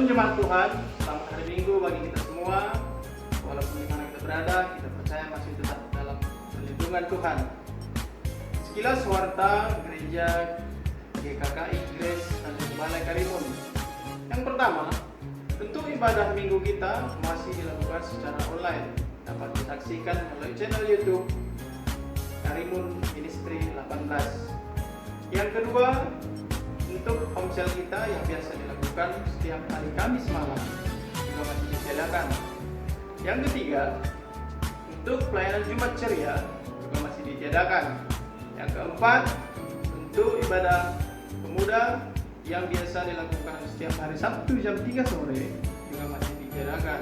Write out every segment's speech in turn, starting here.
Shalom jemaat Tuhan, selamat hari Minggu bagi kita semua. Walaupun di mana kita berada, kita percaya masih tetap dalam perlindungan Tuhan. Sekilas warta gereja GKKI Grace Tanjung Balai Karimun. Yang pertama, tentu ibadah minggu kita masih dilakukan secara online, dapat disaksikan melalui channel YouTube Karimun Ministry 18. Yang kedua, untuk komsel kita yang biasa dilakukan setiap hari Kamis malam juga masih ditiadakan. Yang ketiga, untuk pelayanan Jumat Ceria juga masih ditiadakan. Yang keempat, untuk ibadah pemuda yang biasa dilakukan setiap hari Sabtu jam 3 sore juga masih ditiadakan.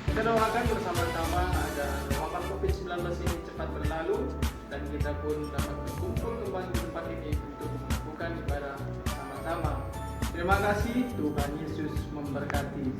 Kita doakan bersama-sama agar wabah COVID-19 ini cepat berlalu dan kita pun dapat berkumpul kembali di tempat ini untuk melakukan ibadah sama-sama. Terima kasih, Tuhan Yesus memberkati.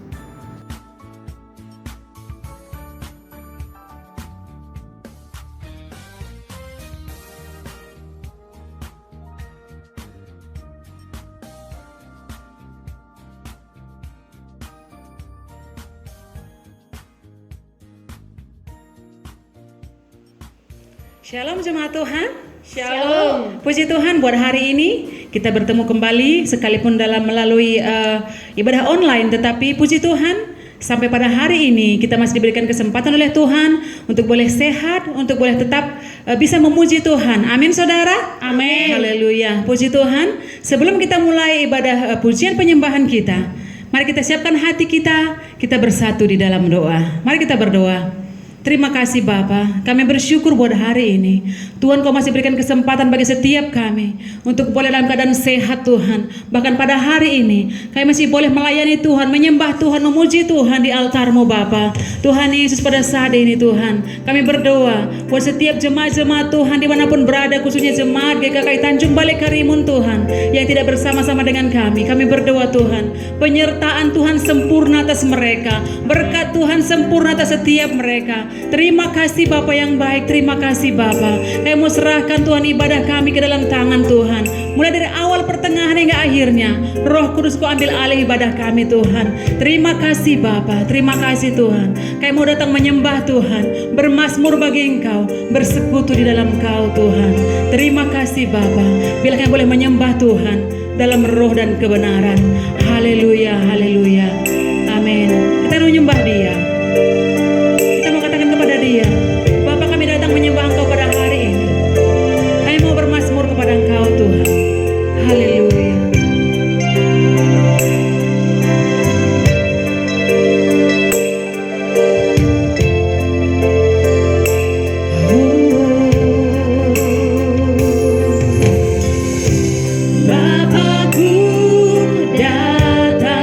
Shalom jemaat Tuhan. Shalom. Puji Tuhan buat hari ini kita bertemu kembali sekalipun dalam melalui ibadah online, tetapi puji Tuhan sampai pada hari ini kita masih diberikan kesempatan oleh Tuhan untuk boleh sehat, untuk boleh tetap bisa memuji Tuhan. Amin saudara. Amin. Haleluya. Puji Tuhan. Sebelum kita mulai ibadah pujian penyembahan kita, mari kita siapkan hati kita bersatu di dalam doa. Mari kita berdoa. Terima kasih Bapa, kami bersyukur buat hari ini. Tuhan Kau masih berikan kesempatan bagi setiap kami untuk boleh dalam keadaan sehat Tuhan. Bahkan pada hari ini kami masih boleh melayani Tuhan, menyembah Tuhan, memuji Tuhan di altar-Mu Bapa. Tuhan Yesus pada saat ini Tuhan, kami berdoa buat setiap jemaat-jemaat Tuhan dimanapun berada, khususnya jemaat GKKI Tanjung Balai Karimun Tuhan yang tidak bersama-sama dengan kami. Kami berdoa Tuhan, penyertaan Tuhan sempurna atas mereka, berkat Tuhan sempurna atas setiap mereka. Terima kasih Bapa yang baik, terima kasih Bapa. Kami mau serahkan Tuhan ibadah kami ke dalam tangan Tuhan. Mulai dari awal, pertengahan hingga akhirnya, Roh Kudus Kau ambil alih ibadah kami Tuhan. Terima kasih Bapa, terima kasih Tuhan. Kami mau datang menyembah Tuhan, bermazmur bagi Engkau, bersekutu di dalam Kau Tuhan. Terima kasih Bapa. Bila kami boleh menyembah Tuhan dalam roh dan kebenaran. Haleluya, haleluya. Amin. Kita mau menyembah Dia. Kepada Dia, Bapa kami datang menyembah Engkau pada hari ini. Kami mau bermazmur kepada Engkau Tuhan. Haleluya. Bapakku datang.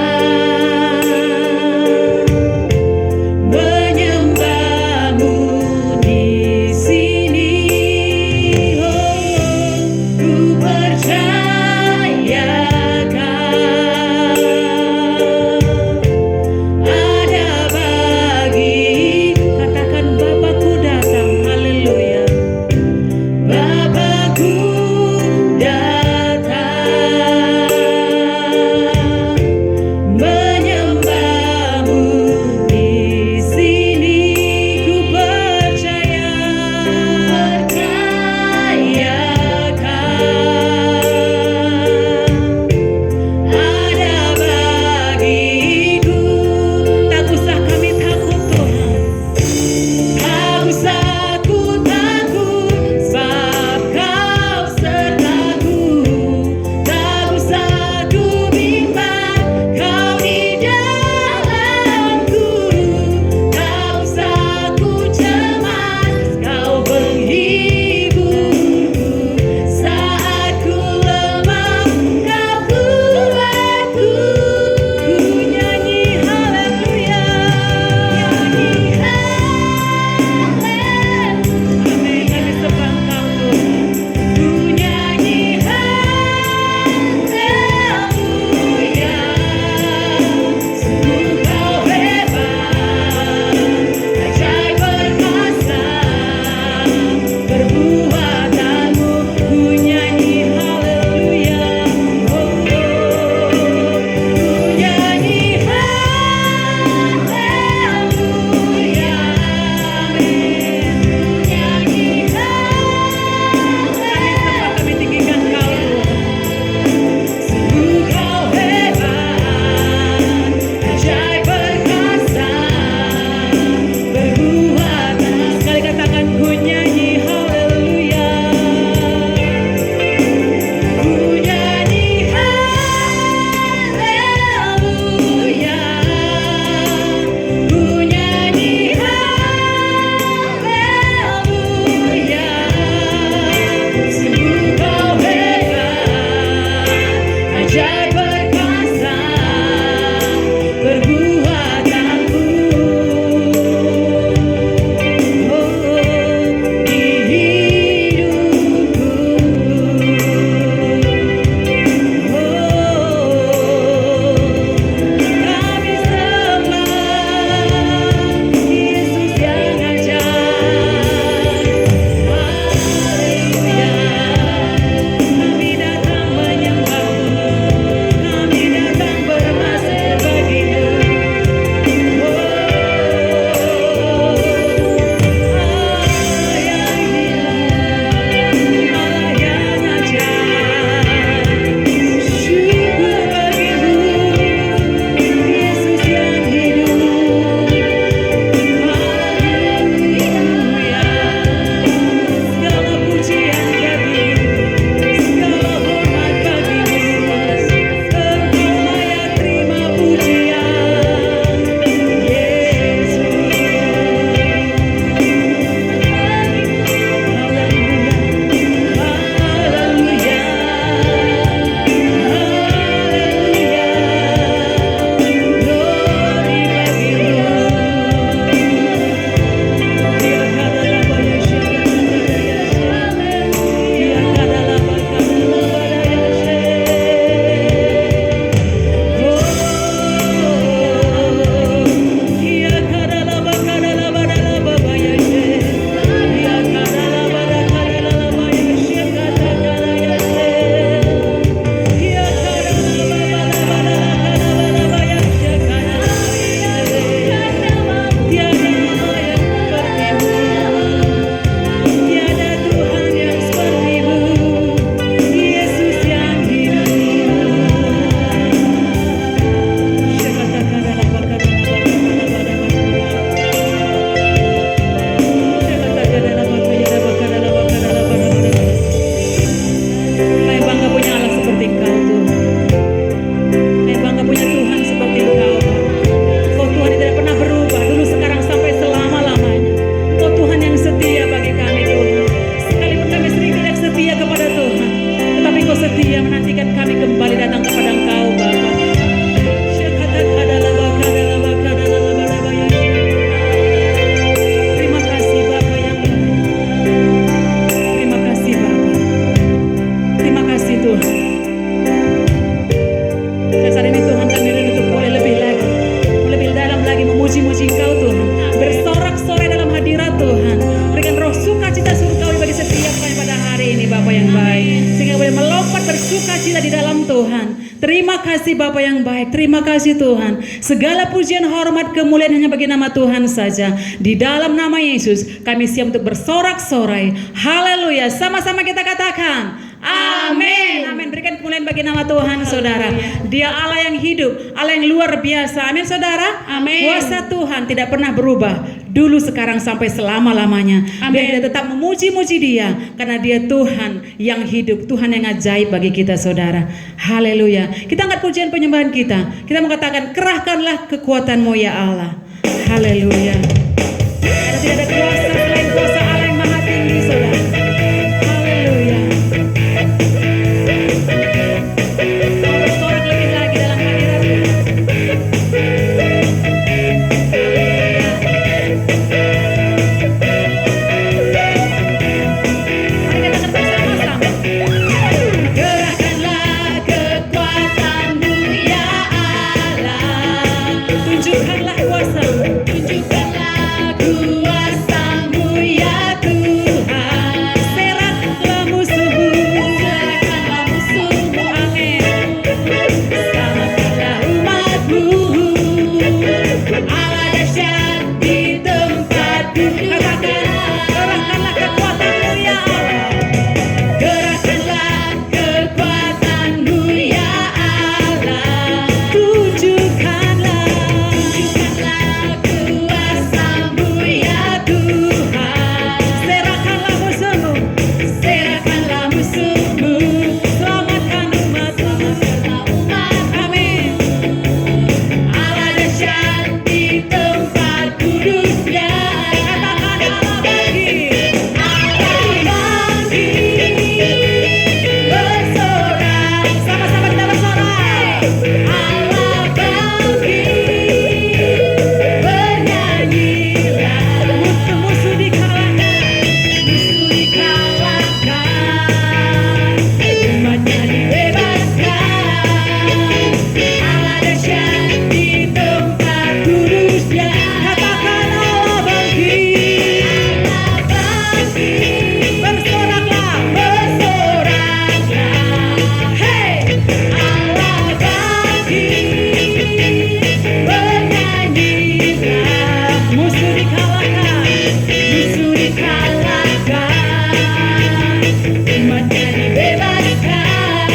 memuji-muji Engkau Tuhan, bersorak-sorai dalam hadirat Tuhan. Berikan roh sukacita surgawi bagi setiap kami pada hari ini Bapa yang baik, sehingga boleh melompat bersukacita di dalam Tuhan. Terima kasih Bapa yang baik, terima kasih Tuhan. Segala pujian, hormat, kemuliaan hanya bagi nama Tuhan saja. Di dalam nama Yesus kami siap untuk bersorak-sorai. Haleluya. Sama-sama kita katakan amin. Amin. Berikan kemuliaan bagi nama Tuhan saudara. Dia Allah yang hidup, Allah yang luar biasa. Amin saudara. Amin. Kuasa Tuhan tidak pernah berubah, dulu, sekarang, sampai selama-lamanya. Biar kita tetap memuji-muji Dia, karena Dia Tuhan yang hidup, Tuhan yang ajaib bagi kita saudara. Haleluya. Kita angkat pujian penyembahan kita. Kita mengatakan kerahkanlah kekuatan-Mu ya Allah. Haleluya. Karena tidak ada kuasa selain kuasa Allah yang maha tinggi saudara. Haleluya. Mau bersorak lebih lagi dalam hadirat-Mu. Mari kita bersama-sama. Gerakkanlah kekuatan-Mu ya Allah. Tunjukkanlah kuasa-Mu. Tunjukkanlah kuasa-Mu ya Tuhan. Serahkanlah musuh-Mu. Serahkanlah musuh-Mu. Amin. Selamatkanlah umat-Mu. Allah dahsyat di tempatku. Katakan, kerahkanlah kekuatan-Mu ya Allah. Gerahkanlah kekuatan-Mu ya Allah. Tunjukkanlah kuasa-Mu ya Tuhan. Serahkanlah musuh-Mu. Serahkanlah musuh-Mu. Selamatkan umat-Mu. Amin. Allah dahsyat di tempat kudus-Nya. Katakan Allah bangkit. Allah bangkit. Bersorak. Sama-sama kita bersorak. Allah bangkit. Bernyanyilah. Musuh-musuh dikalahkan. Musuh dikalahkan. Umatnya dibebaskan. Allah dahsyat di tempat kudus-Nya. Katakan Allah bangkit. Allah bangkit. Bersoraklah, bersoraklah. Hey, Allah bangkit. Bernyanyilah. Musuh dikalahkan. Musuh dikalahkan. Umatnya dibebaskan.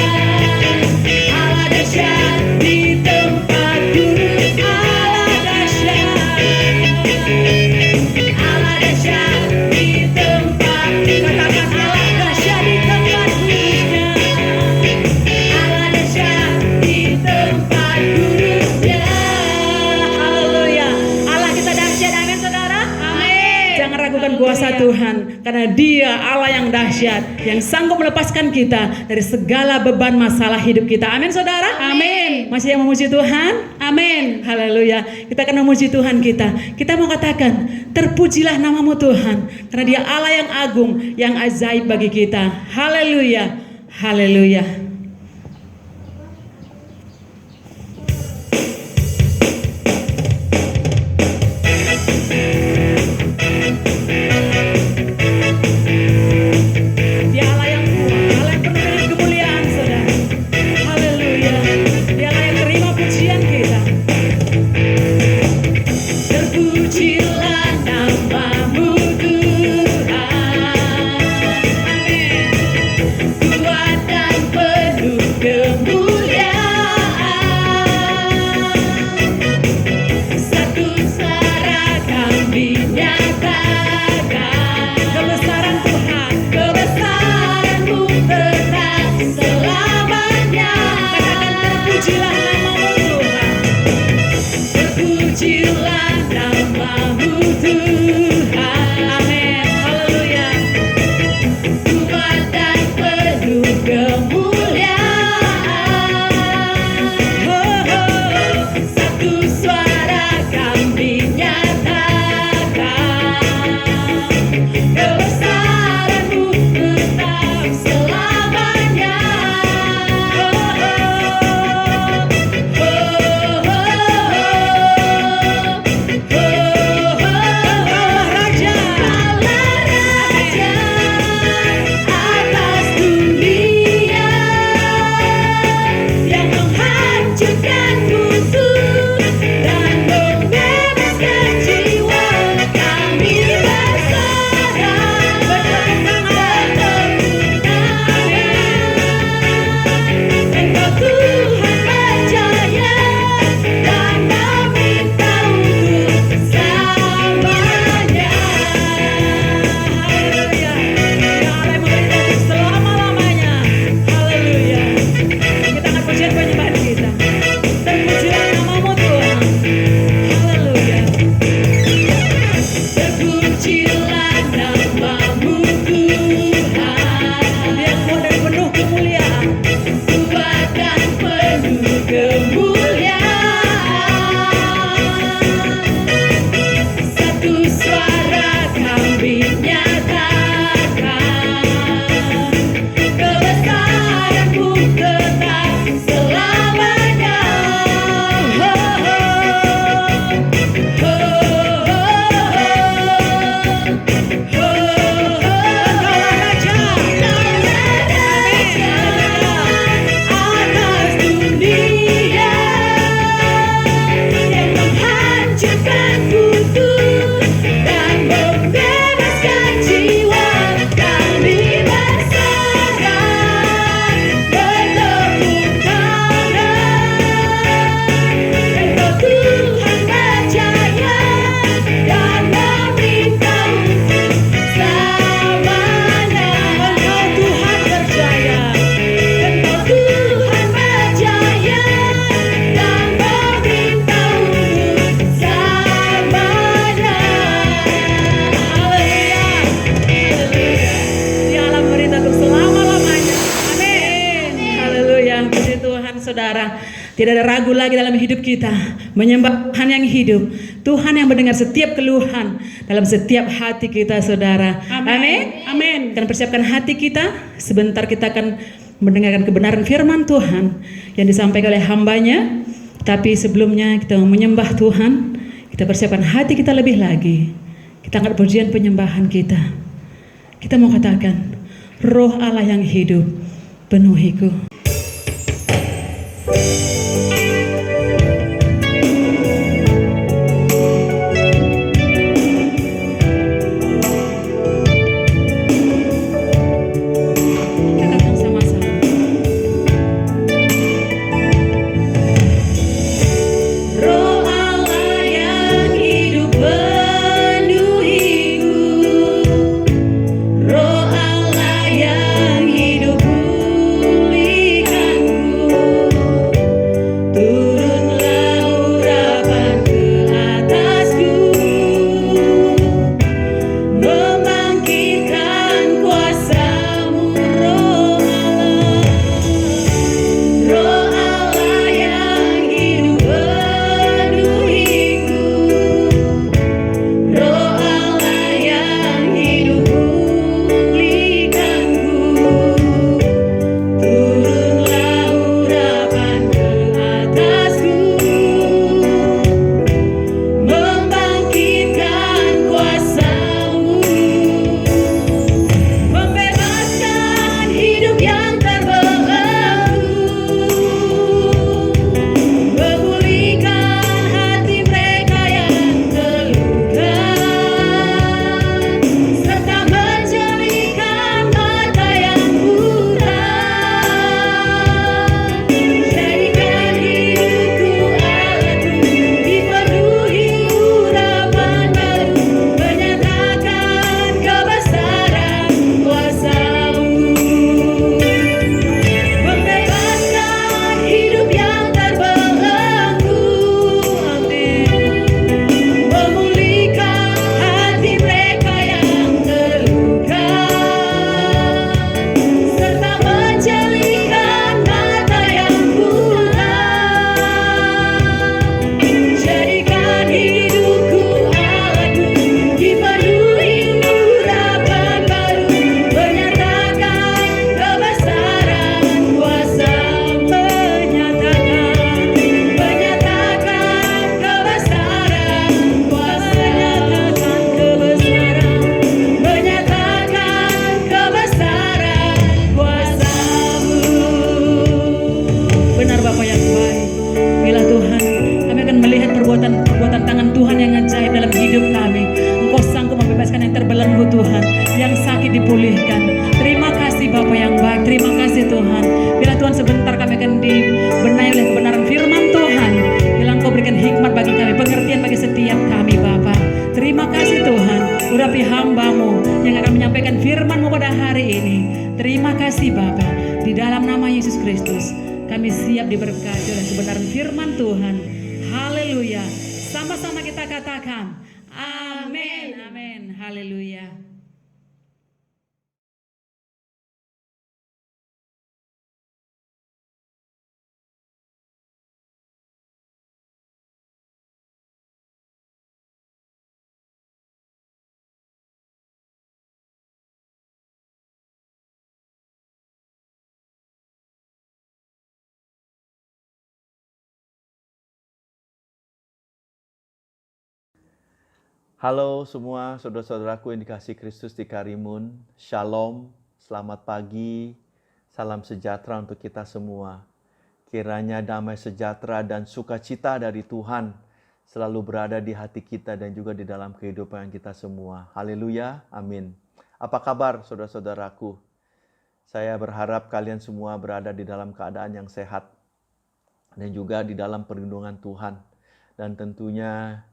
Allah dahsyat di tempat kudus. Allah dahsyat. Allah dahsyat di tempat. Katakan Allah dahsyat di tempat kudus-Nya. Allah dahsyat di tempat kudus-Nya. Haleluya. Allah kita dahsyat. Amin saudara. Amin. Jangan ragukan kuasa Tuhan, karena Dia Allah yang dahsyat, yang sanggup melepaskan kita dari segala beban masalah hidup kita. Amin saudara. Amin. Masih yang memuji Tuhan? Amin. Haleluya. Kita akan memuji Tuhan kita. Kita mau katakan, terpujilah nama-Mu Tuhan, karena Dia Allah yang agung, yang ajaib bagi kita. Haleluya. Haleluya. Dia Allah yang kuat, Allah yang penuh dengan kemuliaan saudara. Haleluya. Dia Allah yang terima pujian kita. Terpujilah nama-Mu Tuhan. Amin. Kuat dan Tidak ada ragu lagi dalam hidup kita menyembah Tuhan yang hidup, Tuhan yang mendengar setiap keluhan dalam setiap hati kita, saudara. Amin. Amin. Akan persiapkan hati kita. Sebentar kita akan mendengarkan kebenaran firman Tuhan yang disampaikan oleh hambanya. Tapi sebelumnya kita mau menyembah Tuhan, kita persiapkan hati kita lebih lagi. Kita angkat pujian penyembahan kita. Kita mau katakan, Roh Allah yang hidup, penuhiku. Katakan sama-sama. Roh Allah yang hidup penuhiku, Roh Allah yang hidup pulihkanku, turunlah urapan ke atasku, membangkitkan kuasa-Mu, Roh Allah. Roh Allah yang hidup penuhiku, Roh Allah yang hidup pulihkanku, turunlah urapan ke atasku, membangkitkan kuasa-Mu, membebaskan hidup yang terbelenggu, memulihkan hati mereka yang terluka, serta menjelikan mata yang buta. Jadikan hidupku alatku, dipenuhi urapan baru, menyatakan kebesaran kuasa-Mu, membebaskan hidup yang terbelenggu. Amin. Memulihkan hati mereka yang terluka, serta menjelikan mata yang buta. Jadikan hidupku alatku, dipenuhi urapan baru, menyatakan kebesaran kuasa-Mu, menyatakan kebesaran kuasa-Mu, menyatakan kebesaran kuasa-Mu. Benar Bapa yang baik. Bila Tuhan, kami akan melihat perbuatan tangan Tuhan yang ajaib dalam hidup kami. Engkau sanggup membebaskan yang terbelenggu Tuhan, yang sakit dipulihkan. Terima kasih Bapa yang baik, terima kasih Tuhan. Bila Tuhan sebentar kami akan dibenahi oleh kebenaran firman Tuhan. Bila Engkau berikan hikmat bagi kami, pengertian bagi setiap kami Bapa. Terima kasih Tuhan, urapi hamba-Mu yang akan menyampaikan firman-Mu pada hari ini. Terima kasih Bapa, di dalam nama Yesus Kristus kami siap diberkati oleh kebenaran firman Tuhan. Haleluya. Sama-sama kita katakan, amin, amin, haleluya. Halo semua saudara-saudaraku yang dikasihi Kristus di Karimun. Shalom, selamat pagi, salam sejahtera untuk kita semua. Kiranya damai sejahtera dan sukacita dari Tuhan selalu berada di hati kita dan juga di dalam kehidupan kita semua. Haleluya, amin. Apa kabar saudara-saudaraku? Saya berharap kalian semua berada di dalam keadaan yang sehat dan juga di dalam perlindungan Tuhan. Dan tentunya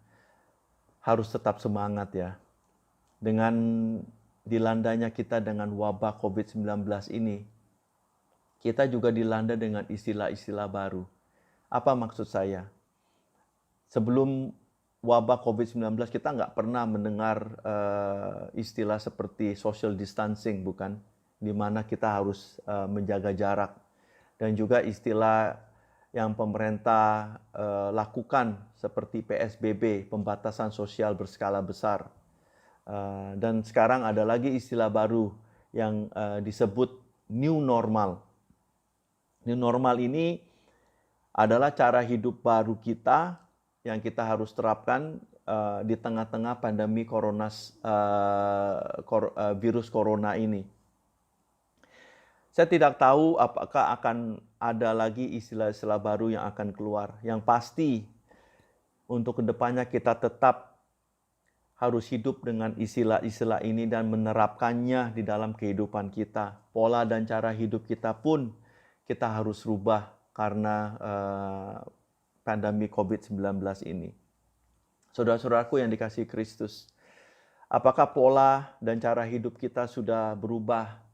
harus tetap semangat ya. Dengan dilandanya kita dengan wabah COVID-19 ini, kita juga dilanda dengan istilah-istilah baru. Apa maksud saya? Sebelum wabah COVID-19 kita nggak pernah mendengar istilah seperti social distancing, bukan? Di mana kita harus menjaga jarak. Dan juga istilah yang pemerintah lakukan seperti PSBB, pembatasan sosial berskala besar. Dan sekarang ada lagi istilah baru yang disebut new normal. New normal ini adalah cara hidup baru kita yang kita harus terapkan di tengah-tengah pandemi virus corona ini. Saya tidak tahu apakah akan ada lagi istilah-istilah baru yang akan keluar. Yang pasti untuk kedepannya kita tetap harus hidup dengan istilah-istilah ini dan menerapkannya di dalam kehidupan kita. Pola dan cara hidup kita pun kita harus rubah karena pandemi COVID-19 ini. Saudara-saudaraku yang dikasihi Kristus, apakah pola dan cara hidup kita sudah berubah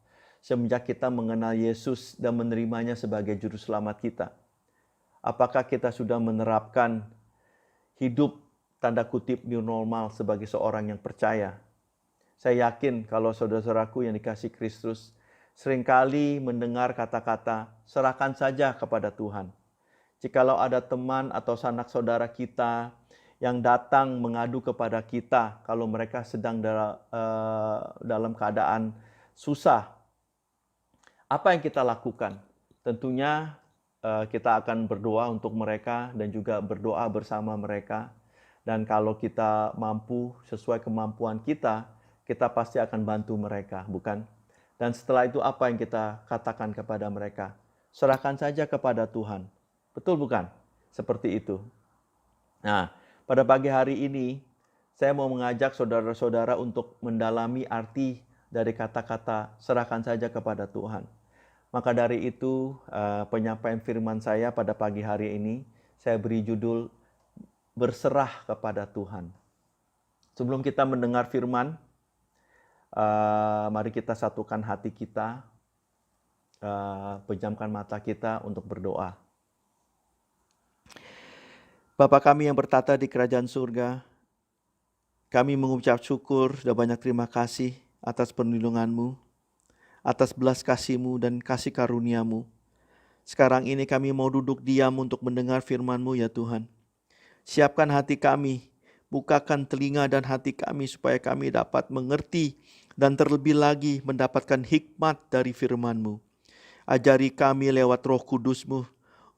semenjak kita mengenal Yesus dan menerimanya sebagai juru selamat kita? Apakah kita sudah menerapkan hidup tanda kutip new normal sebagai seorang yang percaya? Saya yakin kalau saudara-saudaraku yang dikasihi Kristus seringkali mendengar kata-kata, serahkan saja kepada Tuhan. Jikalau ada teman atau sanak saudara kita yang datang mengadu kepada kita kalau mereka sedang dalam keadaan susah, apa yang kita lakukan? Tentunya kita akan berdoa untuk mereka dan juga berdoa bersama mereka. Dan kalau kita mampu sesuai kemampuan kita, kita pasti akan bantu mereka, bukan? Dan setelah itu apa yang kita katakan kepada mereka? Serahkan saja kepada Tuhan. Betul bukan? Seperti itu. Nah, pada pagi hari ini, saya mau mengajak saudara-saudara untuk mendalami arti dari kata-kata serahkan saja kepada Tuhan. Maka dari itu, penyampaian firman saya pada pagi hari ini, saya beri judul berserah kepada Tuhan. Sebelum kita mendengar firman, mari kita satukan hati kita, pejamkan mata kita untuk berdoa. Bapa kami yang bertata di kerajaan surga, kami mengucap syukur dan banyak terima kasih atas perlindungan-Mu, atas belas kasih-Mu dan kasih karunia-Mu. Sekarang ini kami mau duduk diam untuk mendengar firman-Mu ya Tuhan. Siapkan hati kami, bukakan telinga dan hati kami supaya kami dapat mengerti dan terlebih lagi mendapatkan hikmat dari firman-Mu. Ajari kami lewat Roh Kudus-Mu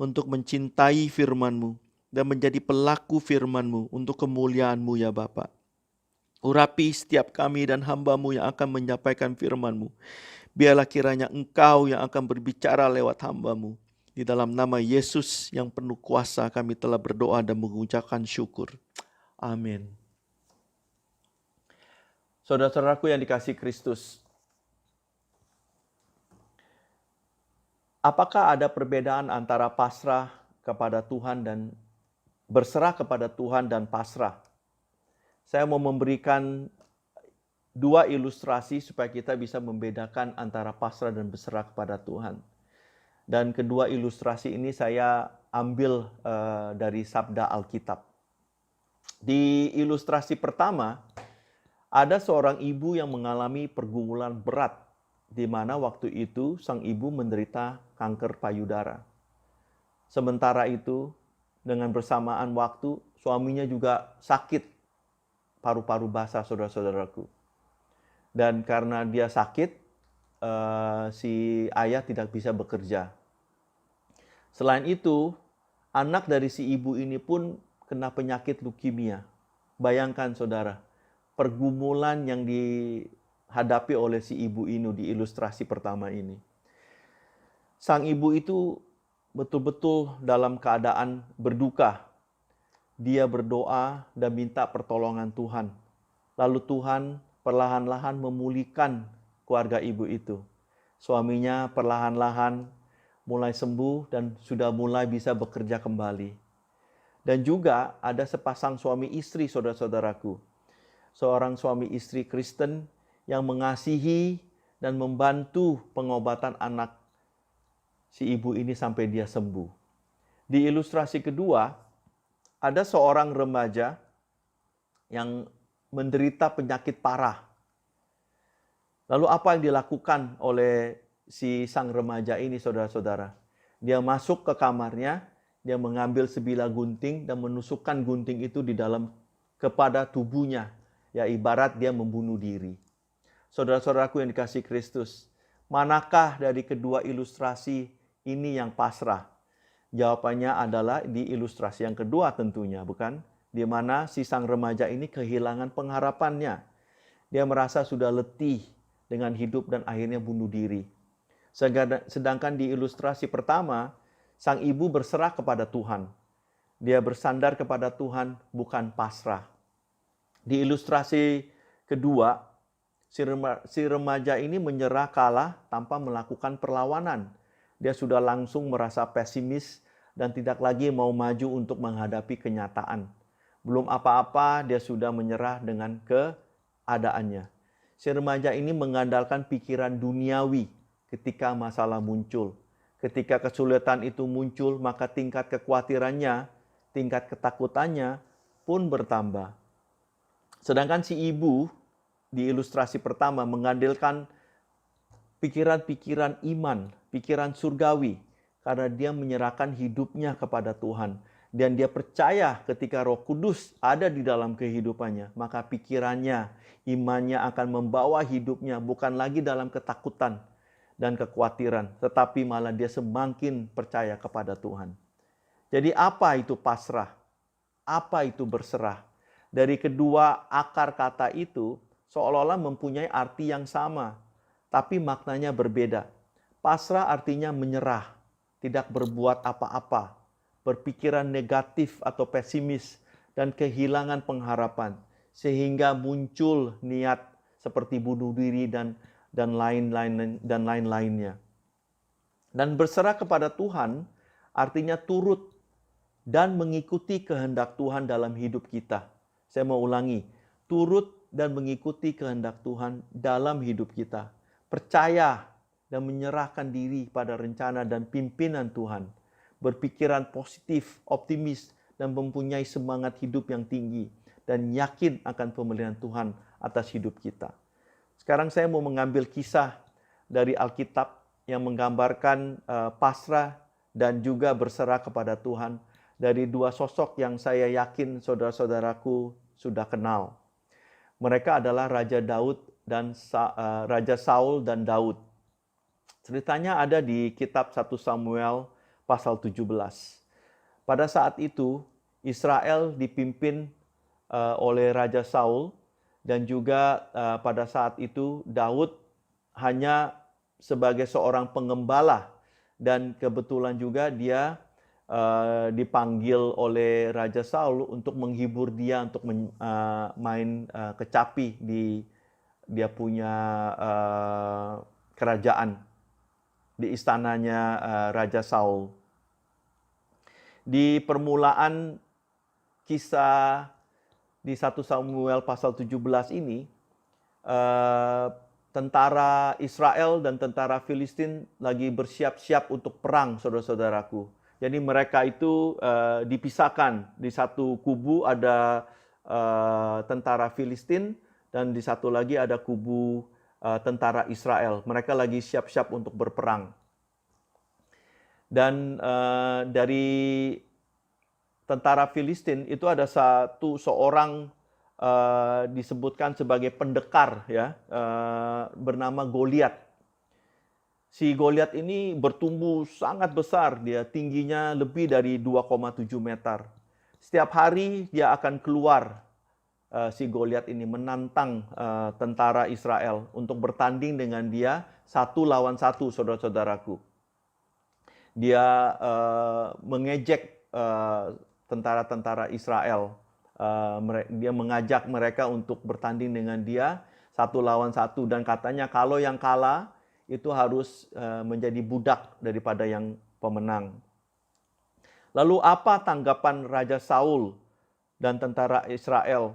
untuk mencintai firman-Mu dan menjadi pelaku firman-Mu untuk kemuliaan-Mu ya Bapa. Urapi setiap kami dan hamba-Mu yang akan menyampaikan firman-Mu. Biarlah kiranya Engkau yang akan berbicara lewat hamba-Mu. Di dalam nama Yesus yang penuh kuasa kami telah berdoa dan mengucapkan syukur. Amin. Saudara-saudaraku yang dikasihi Kristus, apakah ada perbedaan antara pasrah kepada Tuhan dan berserah kepada Tuhan dan pasrah? Saya mau memberikan dua ilustrasi supaya kita bisa membedakan antara pasrah dan berserah kepada Tuhan. Dan kedua ilustrasi ini saya ambil dari sabda Alkitab. Di ilustrasi pertama, ada seorang ibu yang mengalami pergumulan berat, di mana waktu itu sang ibu menderita kanker payudara. Sementara itu, dengan bersamaan waktu, suaminya juga sakit paru-paru basah, saudara-saudaraku. Dan karena dia sakit, si ayah tidak bisa bekerja. Selain itu, anak dari si ibu ini pun kena penyakit leukemia. Bayangkan saudara, pergumulan yang dihadapi oleh si ibu ini di ilustrasi pertama ini. Sang ibu itu betul-betul dalam keadaan berduka. Dia berdoa dan minta pertolongan Tuhan. Lalu Tuhan perlahan-lahan memulihkan keluarga ibu itu. Suaminya perlahan-lahan mulai sembuh dan sudah mulai bisa bekerja kembali. Dan juga ada sepasang suami istri, saudara-saudaraku. Seorang suami istri Kristen yang mengasihi dan membantu pengobatan anak si ibu ini sampai dia sembuh. Di ilustrasi kedua, ada seorang remaja yang menderita penyakit parah. Lalu apa yang dilakukan oleh si sang remaja ini, saudara-saudara? Dia masuk ke kamarnya, dia mengambil sebilah gunting dan menusukkan gunting itu di dalam kepada tubuhnya. Ya, ibarat dia membunuh diri. Saudara-saudaraku yang dikasihi Kristus, manakah dari kedua ilustrasi ini yang pasrah? Jawabannya adalah di ilustrasi yang kedua tentunya, bukan? Di mana si sang remaja ini kehilangan pengharapannya. Dia merasa sudah letih dengan hidup dan akhirnya bunuh diri. Sedangkan di ilustrasi pertama, sang ibu berserah kepada Tuhan. Dia bersandar kepada Tuhan, bukan pasrah. Di ilustrasi kedua, si remaja ini menyerah kalah tanpa melakukan perlawanan. Dia sudah langsung merasa pesimis dan tidak lagi mau maju untuk menghadapi kenyataan. Belum apa-apa, dia sudah menyerah dengan keadaannya. Si remaja ini mengandalkan pikiran duniawi ketika masalah muncul. Ketika kesulitan itu muncul, maka tingkat kekhawatirannya, tingkat ketakutannya pun bertambah. Sedangkan si ibu di ilustrasi pertama mengandalkan pikiran-pikiran iman, pikiran surgawi, karena dia menyerahkan hidupnya kepada Tuhan. Dan dia percaya ketika Roh Kudus ada di dalam kehidupannya, maka pikirannya, imannya akan membawa hidupnya bukan lagi dalam ketakutan dan kekhawatiran, tetapi malah dia semakin percaya kepada Tuhan. Jadi apa itu pasrah? Apa itu berserah? Dari kedua akar kata itu seolah-olah mempunyai arti yang sama, tapi maknanya berbeda. Pasrah artinya menyerah, tidak berbuat apa-apa, berpikiran negatif atau pesimis, dan kehilangan pengharapan, sehingga muncul niat seperti bunuh diri dan lain-lainnya. Dan berserah kepada Tuhan artinya turut dan mengikuti kehendak Tuhan dalam hidup kita. Saya mau ulangi, turut dan mengikuti kehendak Tuhan dalam hidup kita. Percaya dan menyerahkan diri pada rencana dan pimpinan Tuhan. Berpikiran positif, optimis, dan mempunyai semangat hidup yang tinggi. Dan yakin akan pemeliharaan Tuhan atas hidup kita. Sekarang saya mau mengambil kisah dari Alkitab yang menggambarkan pasrah dan juga berserah kepada Tuhan. Dari dua sosok yang saya yakin saudara-saudaraku sudah kenal. Mereka adalah Raja Daud dan Raja Saul dan Daud. Ceritanya ada di kitab 1 Samuel pasal 17. Pada saat itu Israel dipimpin oleh Raja Saul dan juga pada saat itu Daud hanya sebagai seorang pengembala dan kebetulan juga dia dipanggil oleh Raja Saul untuk menghibur dia untuk main kecapi di dia punya kerajaan di istananya Raja Saul. Di permulaan kisah di 1 Samuel pasal 17 ini, tentara Israel dan tentara Filistin lagi bersiap-siap untuk perang, saudara-saudaraku. Jadi mereka itu dipisahkan. Di satu kubu ada tentara Filistin dan di satu lagi ada kubu tentara Israel. Mereka lagi siap-siap untuk berperang. Dan dari tentara Filistin itu ada seorang disebutkan sebagai pendekar, ya, bernama Goliat. Si Goliat ini bertumbuh sangat besar, dia tingginya lebih dari 2,7 meter. Setiap hari dia akan keluar, si Goliat ini menantang tentara Israel untuk bertanding dengan dia 1 lawan 1, saudara-saudaraku. Dia mengejek tentara-tentara Israel. Dia mengajak mereka untuk bertanding dengan dia 1 lawan 1 dan katanya kalau yang kalah itu harus menjadi budak daripada yang pemenang. Lalu apa tanggapan Raja Saul dan tentara Israel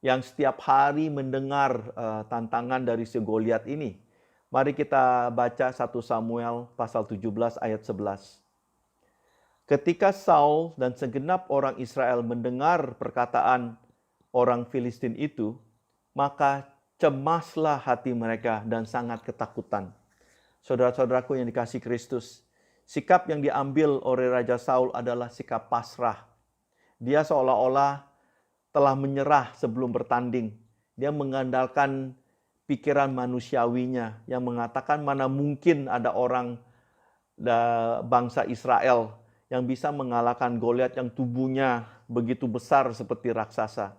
yang setiap hari mendengar tantangan dari si Goliat ini? Mari kita baca 1 Samuel pasal 17 ayat 11. Ketika Saul dan segenap orang Israel mendengar perkataan orang Filistin itu, maka cemaslah hati mereka dan sangat ketakutan. Saudara-saudaraku yang dikasihi Kristus, Sikap yang diambil oleh Raja Saul adalah sikap pasrah. Dia seolah-olah telah menyerah sebelum bertanding. Dia mengandalkan pikiran manusiawinya yang mengatakan mana mungkin ada orang bangsa Israel yang bisa mengalahkan Goliat yang tubuhnya begitu besar seperti raksasa.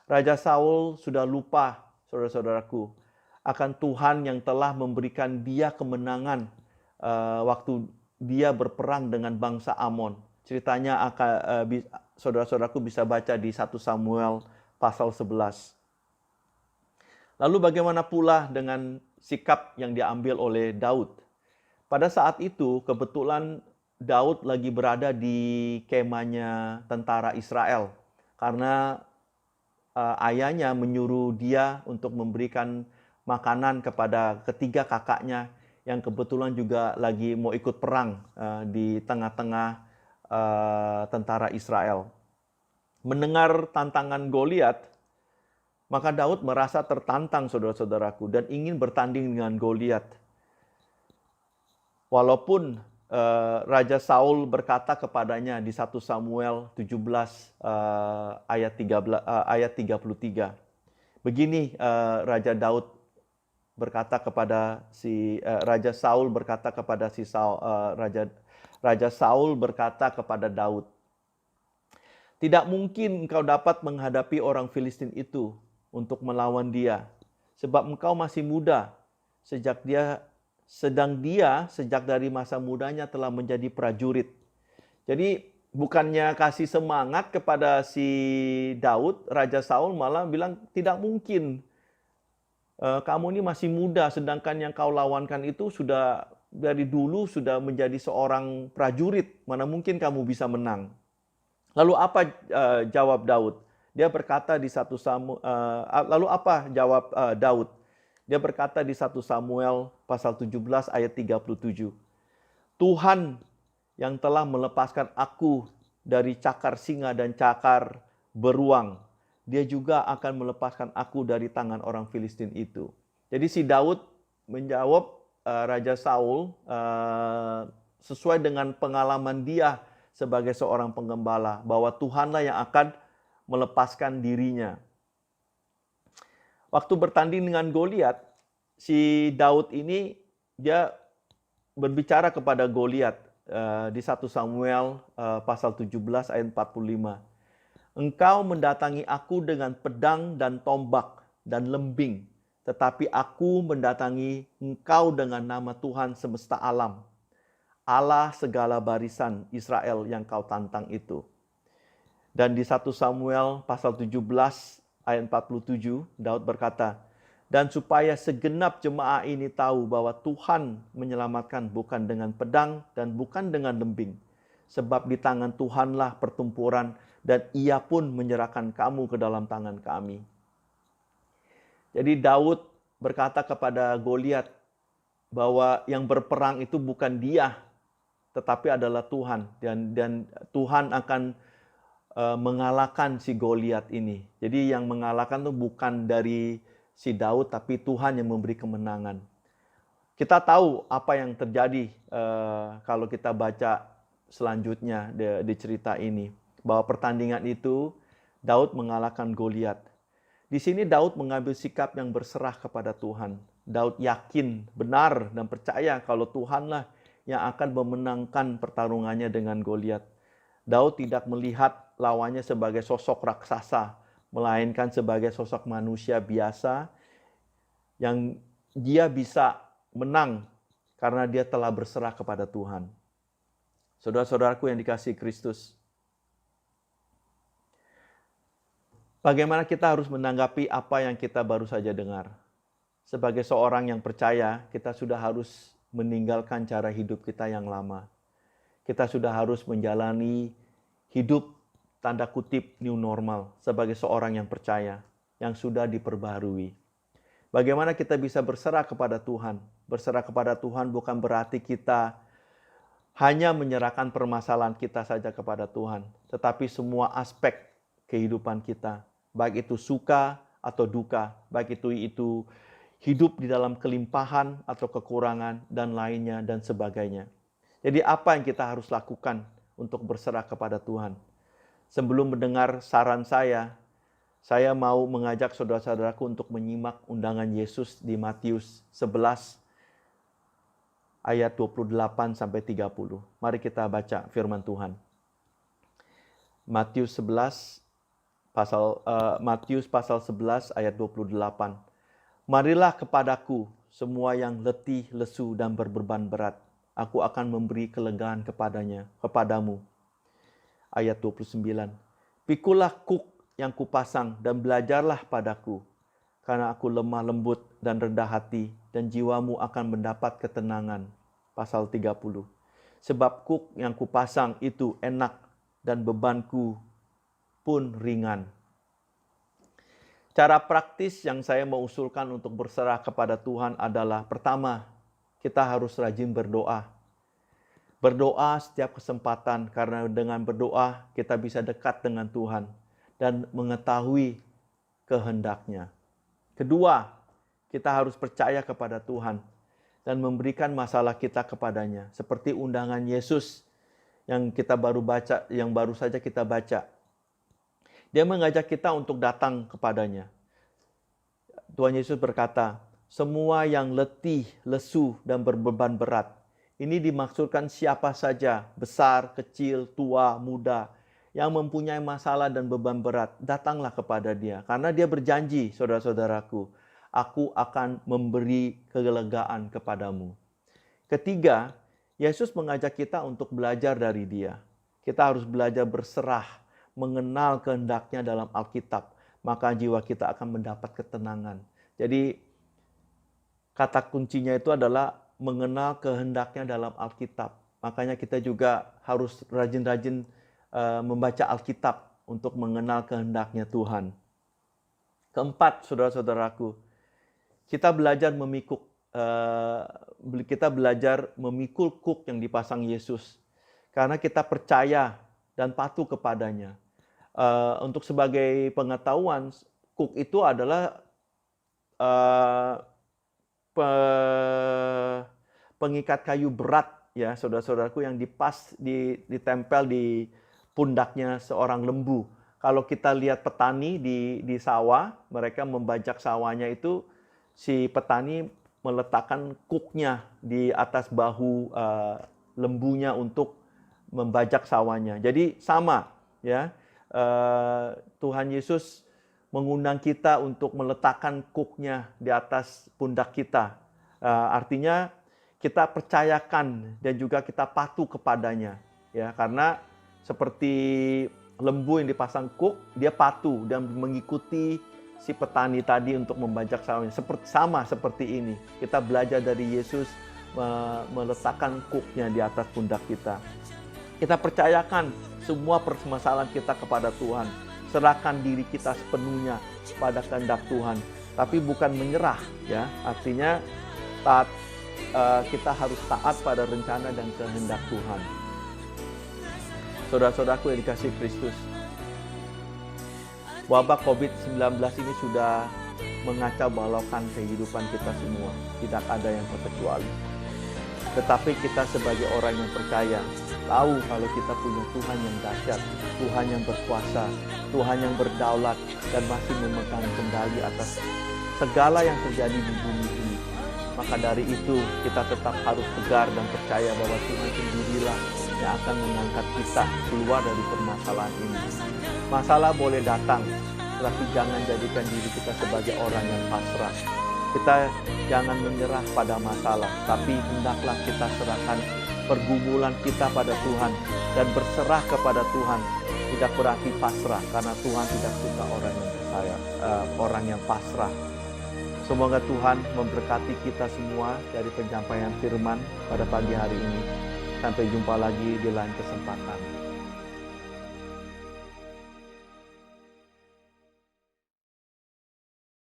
Raja Saul sudah lupa, saudara-saudaraku, akan Tuhan yang telah memberikan dia kemenangan waktu dia berperang dengan bangsa Amon. Ceritanya saudara-saudaraku bisa baca di 1 Samuel pasal 11. Lalu bagaimana pula dengan sikap yang diambil oleh Daud? Pada saat itu kebetulan Daud lagi berada di kemahnya tentara Israel karena ayahnya menyuruh dia untuk memberikan makanan kepada ketiga kakaknya yang kebetulan juga lagi mau ikut perang di tengah-tengah tentara Israel. Mendengar tantangan Goliat, maka Daud merasa tertantang, saudara-saudaraku, dan ingin bertanding dengan Goliat. Walaupun Raja Saul berkata kepadanya di 1 Samuel 17 ayat 33. Begini Raja Saul berkata kepada Raja Saul berkata kepada Daud, "Tidak mungkin engkau dapat menghadapi orang Filistin itu untuk melawan dia, sebab engkau masih muda, sejak dari masa mudanya telah menjadi prajurit." Jadi bukannya kasih semangat kepada si Daud, Raja Saul malah bilang tidak mungkin. Kamu ini masih muda, sedangkan yang kau lawankan itu sudah dari dulu sudah menjadi seorang prajurit. Mana mungkin kamu bisa menang? Lalu apa jawab Daud? Dia berkata di Daud? Dia berkata di 1 Samuel pasal 17 ayat 37. "Tuhan yang telah melepaskan aku dari cakar singa dan cakar beruang, Dia juga akan melepaskan aku dari tangan orang Filistin itu." Jadi si Daud menjawab Raja Saul sesuai dengan pengalaman dia sebagai seorang penggembala, bahwa Tuhanlah yang akan melepaskan dirinya. Waktu bertanding dengan Goliat, si Daud ini dia berbicara kepada Goliat di 1 Samuel pasal 17 ayat 45. "Engkau mendatangi aku dengan pedang dan tombak dan lembing, tetapi aku mendatangi engkau dengan nama Tuhan semesta alam, Allah segala barisan Israel yang kau tantang itu." Dan di 1 Samuel pasal 17 ayat 47, Daud berkata, "Dan supaya segenap jemaah ini tahu bahwa Tuhan menyelamatkan bukan dengan pedang dan bukan dengan lembing, sebab di tangan Tuhanlah pertempuran dan Ia pun menyerahkan kamu ke dalam tangan kami." Jadi Daud berkata kepada Goliat bahwa yang berperang itu bukan dia, tetapi adalah Tuhan, dan Tuhan akan mengalahkan si Goliat ini. Jadi yang mengalahkan itu bukan dari si Daud, tapi Tuhan yang memberi kemenangan. Kita tahu apa yang terjadi kalau kita baca selanjutnya di cerita ini, bahwa pertandingan itu Daud mengalahkan Goliat. Di sini Daud mengambil sikap yang berserah kepada Tuhan. Daud yakin, benar, dan percaya kalau Tuhanlah yang akan memenangkan pertarungannya dengan Goliat. Daud tidak melihat lawannya sebagai sosok raksasa, melainkan sebagai sosok manusia biasa yang dia bisa menang karena dia telah berserah kepada Tuhan. Saudara-saudaraku yang dikasihi Kristus, bagaimana kita harus menanggapi apa yang kita baru saja dengar? Sebagai seorang yang percaya, kita sudah harus meninggalkan cara hidup kita yang lama. Kita sudah harus menjalani hidup tanda kutip new normal sebagai seorang yang percaya, yang sudah diperbaharui. Bagaimana kita bisa berserah kepada Tuhan? Berserah kepada Tuhan bukan berarti kita hanya menyerahkan permasalahan kita saja kepada Tuhan, tetapi semua aspek kehidupan kita, baik itu suka atau duka, baik itu hidup di dalam kelimpahan atau kekurangan dan lainnya dan sebagainya. Jadi apa yang kita harus lakukan untuk berserah kepada Tuhan? Sebelum mendengar saran saya mau mengajak saudara-saudaraku untuk menyimak undangan Yesus di Matius 11 ayat 28 sampai 30. Mari kita baca firman Tuhan. Matius pasal 11 ayat 28. Marilah kepadaku semua yang letih, lesu dan berbeban berat. Aku akan memberi kelegaan kepadamu. Ayat 29. Pikulah kuk yang kupasang dan belajarlah padaku, karena aku lemah lembut dan rendah hati, dan jiwamu akan mendapat ketenangan. Pasal 30. Sebab kuk yang kupasang itu enak dan bebanku pun ringan. Cara praktis yang saya mau usulkan untuk berserah kepada Tuhan adalah, pertama, kita harus rajin berdoa. Berdoa setiap kesempatan, karena dengan berdoa kita bisa dekat dengan Tuhan dan mengetahui kehendak-Nya. Kedua, kita harus percaya kepada Tuhan dan memberikan masalah kita kepadanya. Seperti undangan Yesus yang kita baru saja kita baca. Dia mengajak kita untuk datang kepadanya. Tuhan Yesus berkata, semua yang letih, lesu, dan berbeban berat. Ini dimaksudkan siapa saja, besar, kecil, tua, muda, yang mempunyai masalah dan beban berat, datanglah kepada Dia. Karena Dia berjanji, saudara-saudaraku, aku akan memberi kelegaan kepadamu. Ketiga, Yesus mengajak kita untuk belajar dari Dia. Kita harus belajar berserah, mengenal kehendak-Nya dalam Alkitab, maka jiwa kita akan mendapat ketenangan. Jadi kata kuncinya itu adalah mengenal kehendak-Nya dalam Alkitab. Makanya kita juga harus rajin-rajin membaca Alkitab untuk mengenal kehendak-Nya Tuhan. Keempat, saudara-saudaraku, kita belajar memikul kuk yang dipasang Yesus, karena kita percaya dan patuh kepadanya. Untuk sebagai pengetahuan, kuk itu adalah pengikat kayu berat, ya saudara-saudaraku, yang ditempel di pundaknya seorang lembu. Kalau kita lihat petani di sawah, mereka membajak sawahnya itu, si petani meletakkan kuknya di atas bahu lembunya untuk membajak sawahnya. Jadi sama, ya. Tuhan Yesus mengundang kita untuk meletakkan kuknya di atas pundak kita. Artinya kita percayakan dan juga kita patuh kepadanya, ya, karena seperti lembu yang dipasang kuk, dia patuh dan mengikuti si petani tadi untuk membajak sawahnya. Sama seperti ini, kita belajar dari Yesus meletakkan kuknya di atas pundak kita. Kita percayakan semua permasalahan kita kepada Tuhan. Serahkan diri kita sepenuhnya pada kehendak Tuhan. Tapi bukan menyerah, ya. Artinya kita harus taat pada rencana dan kehendak Tuhan. Saudara-saudaraku yang dikasihi Kristus, wabah COVID-19 ini sudah mengacau balaukan kehidupan kita semua. Tidak ada yang terkecuali. Tetapi kita sebagai orang yang percaya, tahu kalau kita punya Tuhan yang dahsyat, Tuhan yang berkuasa, Tuhan yang berdaulat, dan masih memegang kendali atas segala yang terjadi di bumi ini. Maka dari itu, kita tetap harus tegar dan percaya bahwa Tuhan sendirilah yang akan mengangkat kita keluar dari permasalahan ini. Masalah boleh datang, tetapi jangan jadikan diri kita sebagai orang yang pasrah. Kita jangan menyerah pada masalah, tapi hendaklah kita serahkan pergumulan kita pada Tuhan dan berserah kepada Tuhan. Tidak berarti pasrah, karena Tuhan tidak suka orang yang pasrah. Semoga Tuhan memberkati kita semua dari penyampaian firman pada pagi hari ini. Sampai jumpa lagi di lain kesempatan.